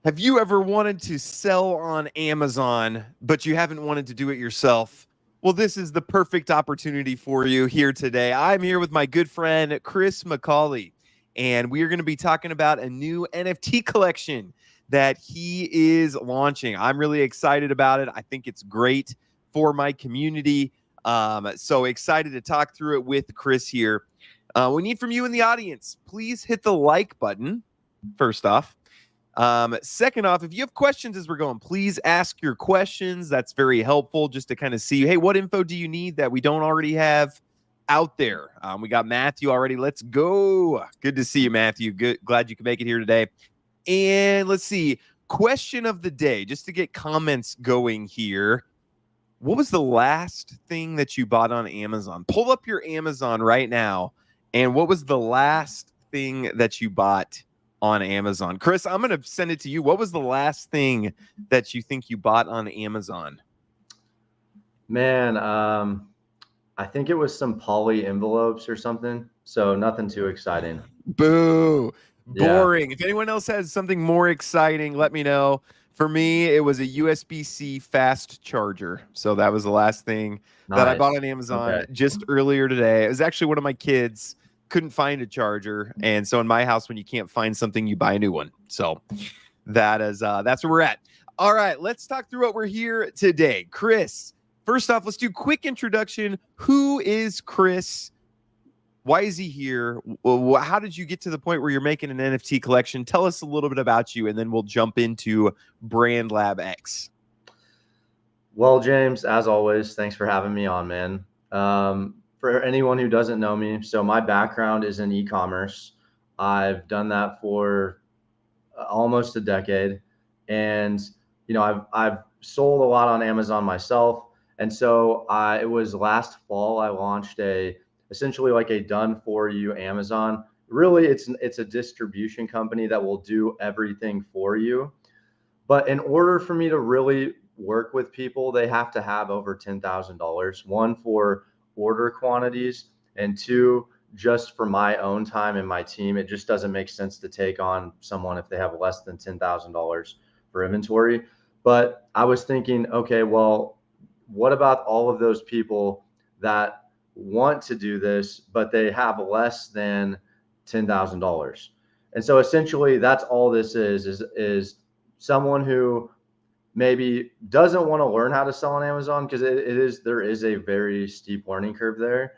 Have you ever wanted to sell on Amazon, but you haven't wanted to do it yourself? Well, this is the perfect opportunity for you here today. I'm here with my good friend, Chris McCauley, and we are going to be talking about a new NFT collection that he is launching. I'm really excited about it. I think it's great for my community. So excited to talk through it with Chris here. We need from you in the audience, please hit the like button, first off. Second off, if you have questions as we're going, please ask your questions. That's very helpful just to kind of see, hey, what info do you need that we don't already have out there? We got Matthew already. Let's go. Good to see you, Matthew. Good. Glad you could make it here today. And let's see. Question of the day, just to get comments going here. What was the last thing that you bought on Amazon? Pull up your Amazon right now. And what was the last thing that you bought on Amazon? Chris, I'm going to send it to you. What was the last thing that you think you bought on Amazon? Man, I think it was some poly envelopes or something. So nothing too exciting. Boo. Yeah, Boring. If anyone else has something more exciting, let me know. For me, it was a USB-C fast charger. So that was the last thing that I bought nice. on Amazon Okay. just earlier today. It was actually one of my kids couldn't find a charger. And so in my house, when you can't find something, you buy a new one. So that's where we're at. All right, let's talk through what we're here today. Chris, first off, let's do a quick introduction. Who is Chris? Why is he here? How did you get to the point where you're making an NFT collection? Tell us a little bit about you, and then we'll jump into Brand Lab X. Well, James, as always, thanks for having me on, man. For anyone who doesn't know me, so my background is in e-commerce. I've done that for almost a decade, and I've sold a lot on Amazon myself. And so it was last fall I launched essentially like a done for you Amazon. Really, it's a distribution company that will do everything for you. But in order for me to really work with people, they have to have over $10,000. One, for order quantities, and two, just for my own time and my team. It just doesn't make sense to take on someone if they have less than $10,000 for inventory. But I was thinking, okay, well, what about all of those people that want to do this, but they have less than $10,000? And so essentially, that's all this is someone who maybe doesn't want to learn how to sell on Amazon, because there is a very steep learning curve there,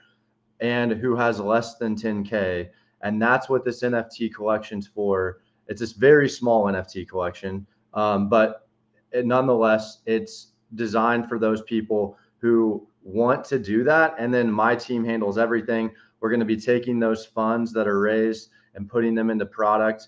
and who has less than 10K. And that's what this NFT collection's for. It's this very small NFT collection, but nonetheless, it's designed for those people who want to do that. And then my team handles everything. We're going to be taking those funds that are raised and putting them into product.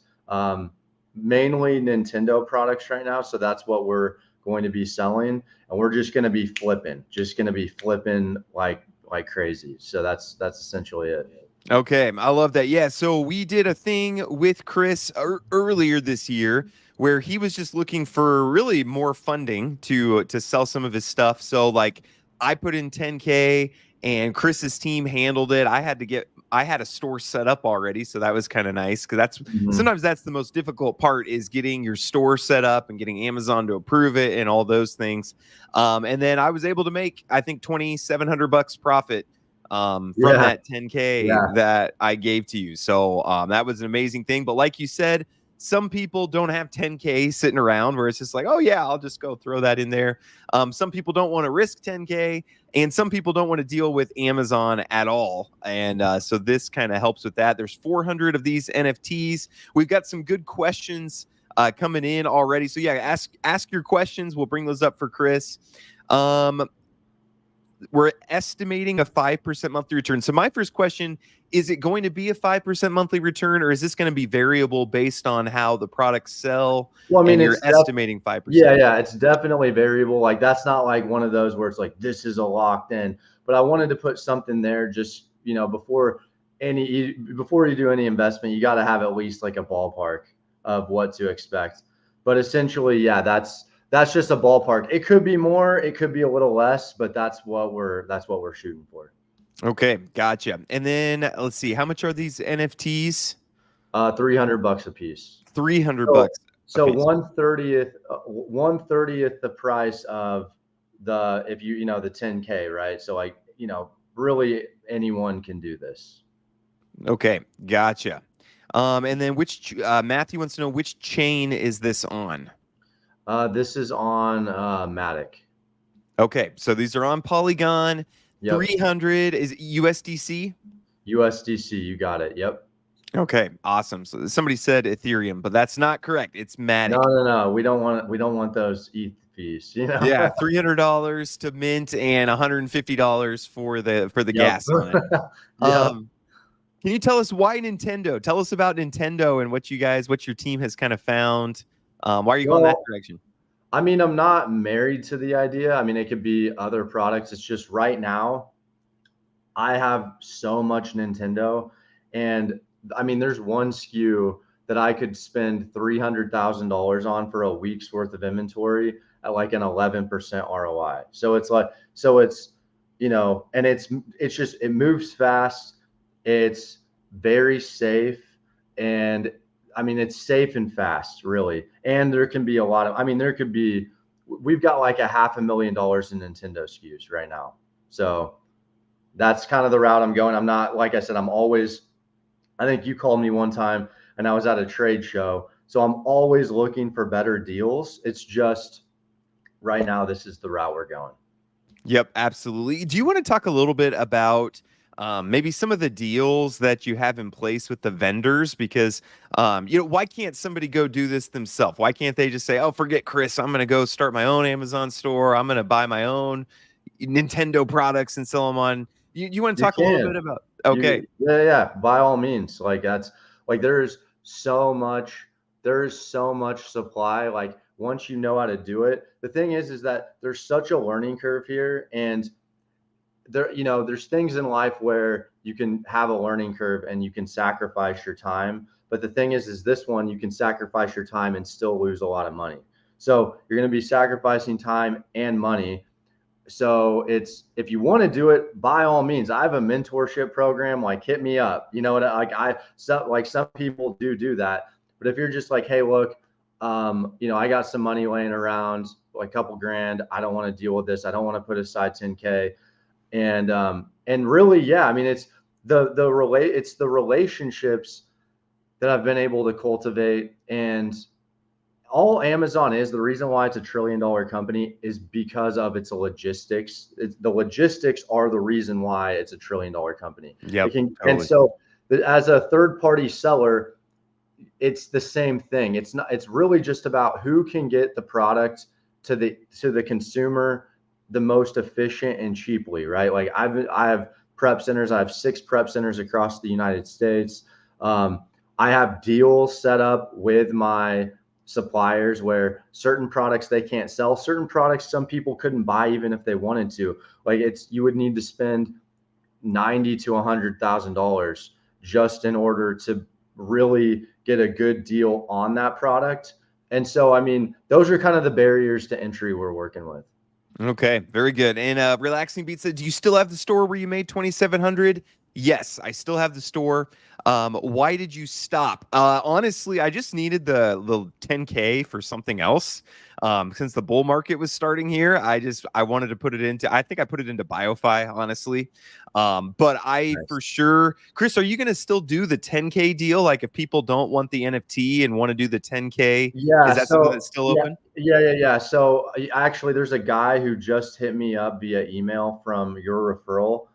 Mainly Nintendo products right now. So that's what we're going to be selling. And we're just going to be flipping like crazy. So that's essentially it. Okay, I love that. Yeah, so we did a thing with Chris earlier this year where he was just looking for really more funding to sell some of his stuff. So like I put in 10K and Chris's team handled it. I had a store set up already, so that was kind of nice because sometimes that's the most difficult part, is getting your store set up and getting Amazon to approve it and all those things. And then I was able to make, I think, $2,700 profit from that 10K that I gave to you. So that was an amazing thing. But like you said, some people don't have 10K sitting around where it's just like, oh yeah, I'll just go throw that in there. Some people don't want to risk 10K, and some people don't want to deal with Amazon at all. And so this kind of helps with that. There's 400 of these NFTs. We've got some good questions coming in already. So yeah, ask your questions. We'll bring those up for Chris. We're estimating a 5% monthly return. So my first question, is it going to be a 5% monthly return, or is this going to be variable based on how the products sell? Well, I mean, and you're estimating 5%? Yeah, it's definitely variable. Like, that's not like one of those where it's like, this is a locked in. But I wanted to put something there just, before you do any investment, you got to have at least like a ballpark of what to expect. But essentially, yeah, that's just a ballpark. It could be more, it could be a little less, but that's what we're shooting for. Okay, gotcha. And then let's see, how much are these NFTs? $300 a piece. 300 So bucks. So Okay. 1/30th the price of the, if you, the 10K, right? So like, really anyone can do this. Okay. Gotcha. And then Matthew wants to know which chain is this on? This is on Matic. Okay. So these are on Polygon. Yep. 300 is USDC. USDC, you got it. Yep. Okay. Awesome. So somebody said Ethereum, but that's not correct. It's No, Matic. no, no. We don't want those ETH fees, Yeah, $300 to mint and $150 for the Yep. gas on it. Yep. Can you tell us why Nintendo? Tell us about Nintendo and what your team has kind of found. Why are you going that Well, direction? I mean, I'm not married to the idea. I mean, it could be other products. It's just right now I have so much Nintendo, and I mean, there's one SKU that I could spend $300,000 on for a week's worth of inventory at like an 11% ROI. So it's like, and it's just, it moves fast. It's very safe, and I mean, it's safe and fast, really. And there can be a lot of, I mean, we've got like a $500,000 in Nintendo SKUs right now. So that's kind of the route I'm going. I'm not, like I said, I think you called me one time and I was at a trade show. So I'm always looking for better deals. It's just right now, this is the route we're going. Yep, absolutely. Do you want to talk a little bit about maybe some of the deals that you have in place with the vendors? Because why can't somebody go do this themselves? Why can't they just say, "Oh, forget Chris, I'm going to go start my own Amazon store. I'm going to buy my own Nintendo products and sell them on." You want to You talk a little can. bit about? Okay. Yeah, by all means. Like that's like there's so much supply. Like once you know how to do it, the thing is that there's such a learning curve here, and there's things in life where you can have a learning curve and you can sacrifice your time. But the thing is this one, you can sacrifice your time and still lose a lot of money. So you're going to be sacrificing time and money. So it's, if you want to do it, by all means. I have a mentorship program. Like, hit me up. You know what? Some people do that. But if you're just like, hey, look, I got some money laying around, like a couple grand. I don't want to deal with this. I don't want to put aside 10K. And really, yeah. I mean, it's it's the relationships that I've been able to cultivate. And all Amazon is, the reason why it's $1 trillion company is because of its logistics. The logistics are the reason why it's $1 trillion company. Yep. And Totally. so as a third party seller, it's the same thing. It's really just about who can get the product to the consumer the most efficient and cheaply, right? Like I have prep centers. I have 6 prep centers across the United States. I have deals set up with my suppliers where certain products they can't sell, certain products some people couldn't buy even if they wanted to. Like you would need to spend $90,000 to $100,000 just in order to really get a good deal on that product. And so, I mean, those are kind of the barriers to entry we're working with. Okay, very good. And Relaxing Beat said, "Do you still have the store where you made 2,700?" Yes, I still have the store. Why did you stop? Honestly, I just needed the 10K for something else. Since the bull market was starting here, I wanted to put it into. I think I put it into BioFi, honestly. But I Nice. for sure, Chris, are you going to still do the 10K deal? Like if people don't want the NFT and want to do the 10K, Yeah. is that something So that's still yeah, open? yeah. So actually, there's a guy who just hit me up via email from your referral.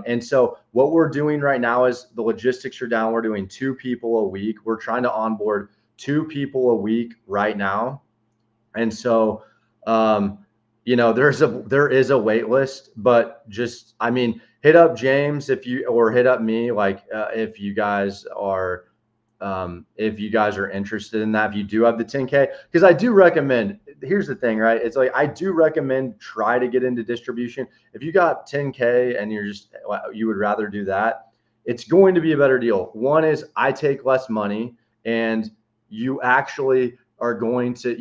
And so what we're doing right now is the logistics are down. We're doing 2 people a week. We're trying to onboard 2 people a week right now. And so, there is a wait list, but just, I mean, hit up James or hit up me, like if you guys are interested in that, if you do have the 10K, because I do recommend, here's the thing, right? It's like, I do recommend try to get into distribution. If you got 10K and you would rather do that, it's going to be a better deal. One is I take less money and you actually are going to,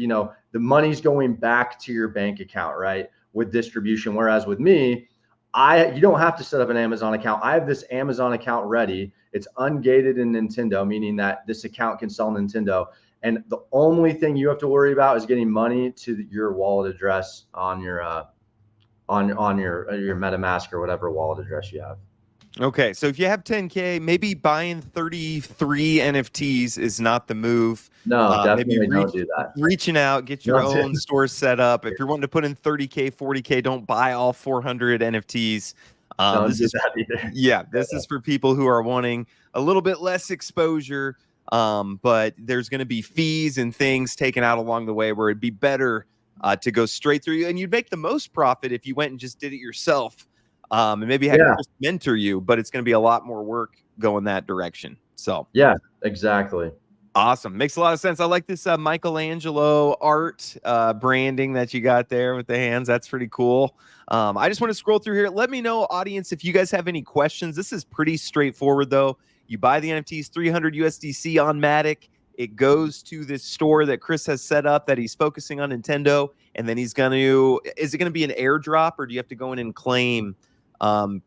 the money's going back to your bank account, right? With distribution. Whereas with me, you don't have to set up an Amazon account. I have this Amazon account ready. It's ungated in Nintendo, meaning that this account can sell Nintendo. And the only thing you have to worry about is getting money to your wallet address on your your MetaMask or whatever wallet address you have. Okay, so if you have 10K, maybe buying 33 NFTs is not the move. No, Maybe definitely don't do that. reaching out, get your Don't do- own store set up. If you're wanting to put in 30K, 40K, don't buy all 400 NFTs. Don't This do is, that either. yeah, this is for people who are wanting a little bit less exposure. But there's going to be fees and things taken out along the way where it'd be better to go straight through, and you'd make the most profit if you went and just did it yourself. And maybe had Chris mentor you, but it's going to be a lot more work going that direction. So yeah, exactly. Awesome. Makes a lot of sense. I like this Michelangelo art branding that you got there with the hands. That's pretty cool. I just want to scroll through here. Let me know, audience, if you guys have any questions. This is pretty straightforward, though. You buy the NFTs, 300 USDC on Matic. It goes to this store that Chris has set up that he's focusing on Nintendo. And then he's going to, is it going to be an airdrop, or do you have to go in and claim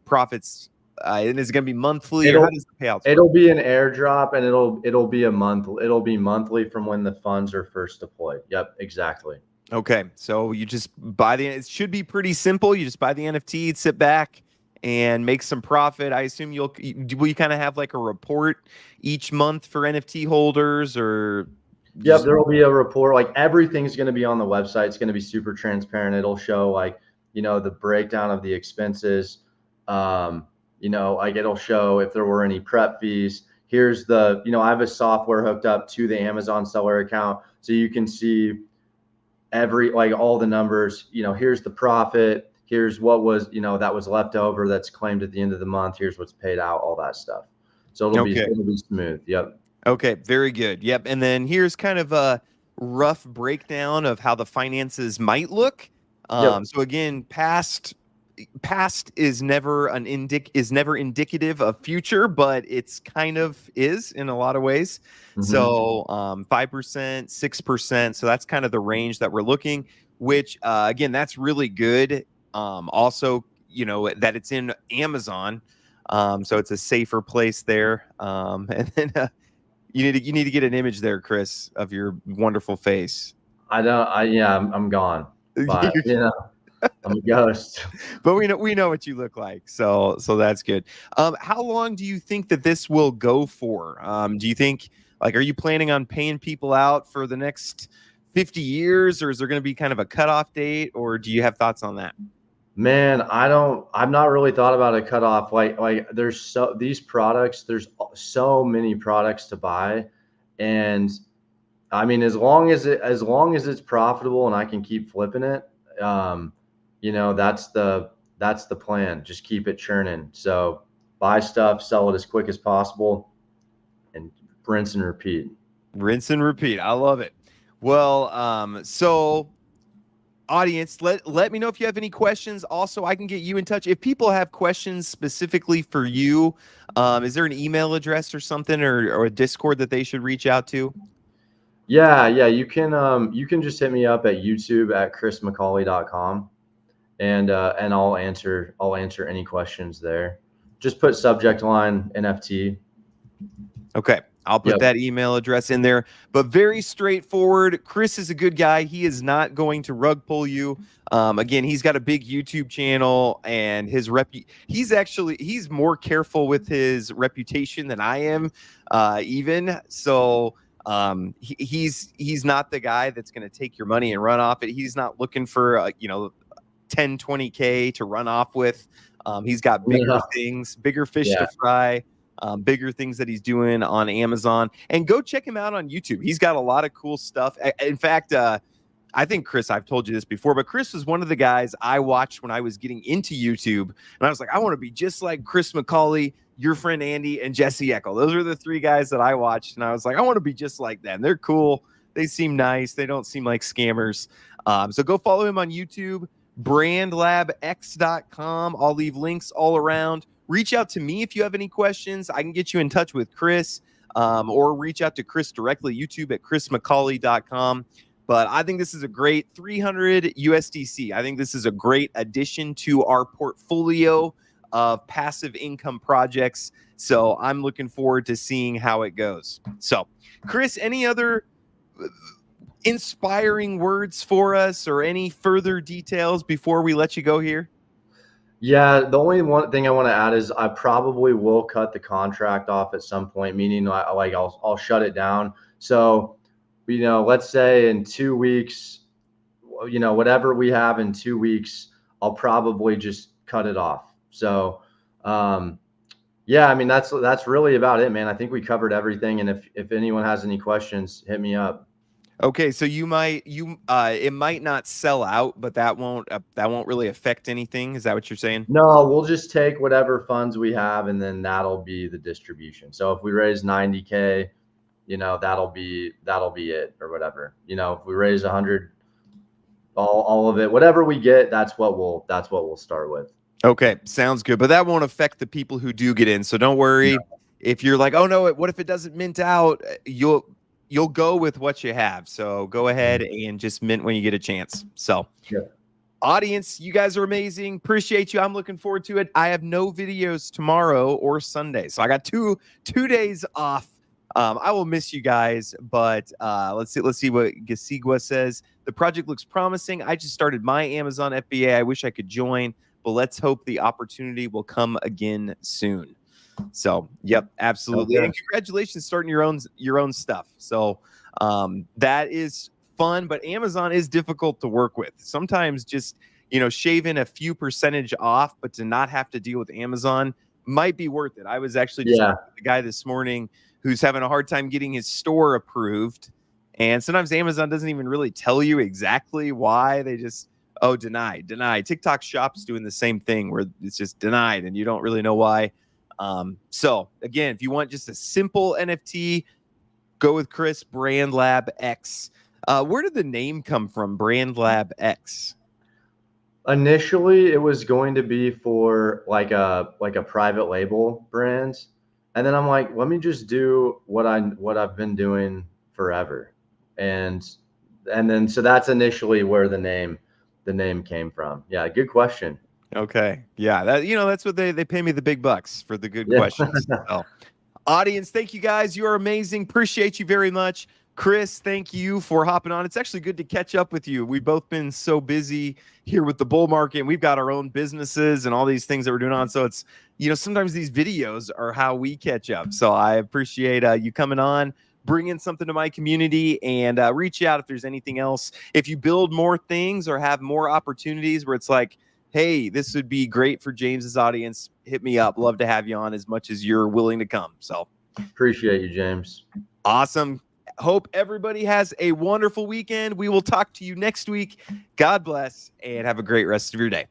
profits? And is it going to be monthly, or how does the payouts work? It'll be an airdrop, and it'll be a month. It'll be monthly from when the funds are first deployed. Yep, exactly. Okay, so you just buy it should be pretty simple. You just buy the NFT, sit back, and make some profit. I assume will you kind of have like a report each month for NFT holders, or? Yep, there will be a report. Like, everything's going to be on the website. It's going to be super transparent. It'll show, like, the breakdown of the expenses. Like, it'll show if there were any prep fees. Here's the, I have a software hooked up to the Amazon seller account, so you can see all the numbers. Here's the profit. Here's what was, that was left over that's claimed at the end of the month. Here's what's paid out, all that stuff. So it'll be smooth. Yep. Okay, very good. Yep. And then here's kind of a rough breakdown of how the finances might look. So again, past is never indicative of future, but it's kind of is in a lot of ways. Mm-hmm. So 5%, 6%. So that's kind of the range that we're looking, which again, that's really good. Also, that it's in Amazon. So it's a safer place there. And then you need to get an image there, Chris, of your wonderful face. I'm gone. But, I'm a ghost. But we know what you look like, so that's good. How long do you think that this will go for? Do you think, are you planning on paying people out for the next 50 years, or is there going to be kind of a cutoff date, or do you have thoughts on that? Man, I've not really thought about a cutoff. Like there's these products, there's so many products to buy, and I mean, as long as it's profitable and I can keep flipping it, that's the plan. Just keep it churning. So buy stuff, sell it as quick as possible, and rinse and repeat. Rinse and repeat. I love it. Well, so audience, let me know if you have any questions. Also, I can get you in touch if people have questions specifically for you. Is there an email address or something, or a Discord that they should reach out to? Yeah, you can just hit me up at YouTube at chrismccauley.com, and I'll answer any questions there. Just put subject line NFT. Okay, I'll put that email address in there. But very straightforward. Chris is a good guy. He is not going to rug pull you. Again, he's got a big YouTube channel, and his he's more careful with his reputation than I am, even. So he's not the guy that's going to take your money and run off it. He's not looking for 10, 20K to run off with. He's got bigger things, bigger fish to fry. Bigger things that he's doing on Amazon, and go check him out on YouTube. He's got a lot of cool stuff. In fact, I think, Chris, I've told you this before, but Chris was one of the guys I watched when I was getting into YouTube, and I was like, I want to be just like Chris McCauley, your friend Andy, and Jesse Eckel. Those are the three guys that I watched, and I was like, I want to be just like them. They're cool. They seem nice. They don't seem like scammers. So go follow him on YouTube, brandlabx.com. I'll leave links all around. Reach out to me if you have any questions. I can get you in touch with Chris, or reach out to Chris directly, YouTube at chrismccauley.com. But I think this is a great 300 USDC. I think this is a great addition to our portfolio of passive income projects. So I'm looking forward to seeing how it goes. So, Chris, any other inspiring words for us or any further details before we let you go here? Yeah, the only one thing I want to add is I probably will cut the contract off at some point, meaning I'll shut it down. So, let's say in 2 weeks, whatever we have in 2 weeks, I'll probably just cut it off. So, yeah, I mean that's really about it, man. I think we covered everything. And if anyone has any questions, hit me up. Okay, so it might not sell out, but that won't really affect anything. Is that what you're saying? No, we'll just take whatever funds we have, and then that'll be the distribution. So if we raise 90K, that'll be it or whatever. If we raise 100, all of it, whatever we get, that's what we'll start with. Okay, sounds good. But that won't affect the people who do get in. So don't worry. No. If you're like, oh no, what if it doesn't mint out? You'll go with what you have. So go ahead and just mint when you get a chance. So Yeah. audience, you guys are amazing. Appreciate you. I'm looking forward to it. I have no videos tomorrow or Sunday. So I got two days off. I will miss you guys, but let's see what Gasigua says. The project looks promising. I just started my Amazon FBA. I wish I could join, but let's hope the opportunity will come again soon. So, yep, absolutely. Okay. And congratulations starting your own stuff. So, that is fun, but Amazon is difficult to work with. Sometimes just, shaving a few percentage off, but to not have to deal with Amazon might be worth it. I was actually just with the guy this morning who's having a hard time getting his store approved. And sometimes Amazon doesn't even really tell you exactly why. They just, denied. TikTok Shop's doing the same thing where it's just denied and you don't really know why. So again, if you want just a simple NFT, go with Chris, Brand Lab X. Where did the name come from, Brand Lab X? Initially, it was going to be for like a private label brand, and then I'm like, let me just do what I've been doing forever, and then so that's initially where the name came from. Yeah, good question. Okay, yeah, that's what they pay me the big bucks for the good Yeah. questions. So, audience, thank you guys. You are amazing. Appreciate you very much. Chris, thank you for hopping on. It's actually good to catch up with you. We've both been so busy here with the bull market. And we've got our own businesses and all these things that we're doing on. So it's, sometimes these videos are how we catch up. So I appreciate you coming on, bringing something to my community, and reach out if there's anything else. If you build more things or have more opportunities where it's like, hey, this would be great for James's audience, hit me up. Love to have you on as much as you're willing to come. So Appreciate you, James. Awesome. Hope everybody has a wonderful weekend. We will talk to you next week. God bless and have a great rest of your day.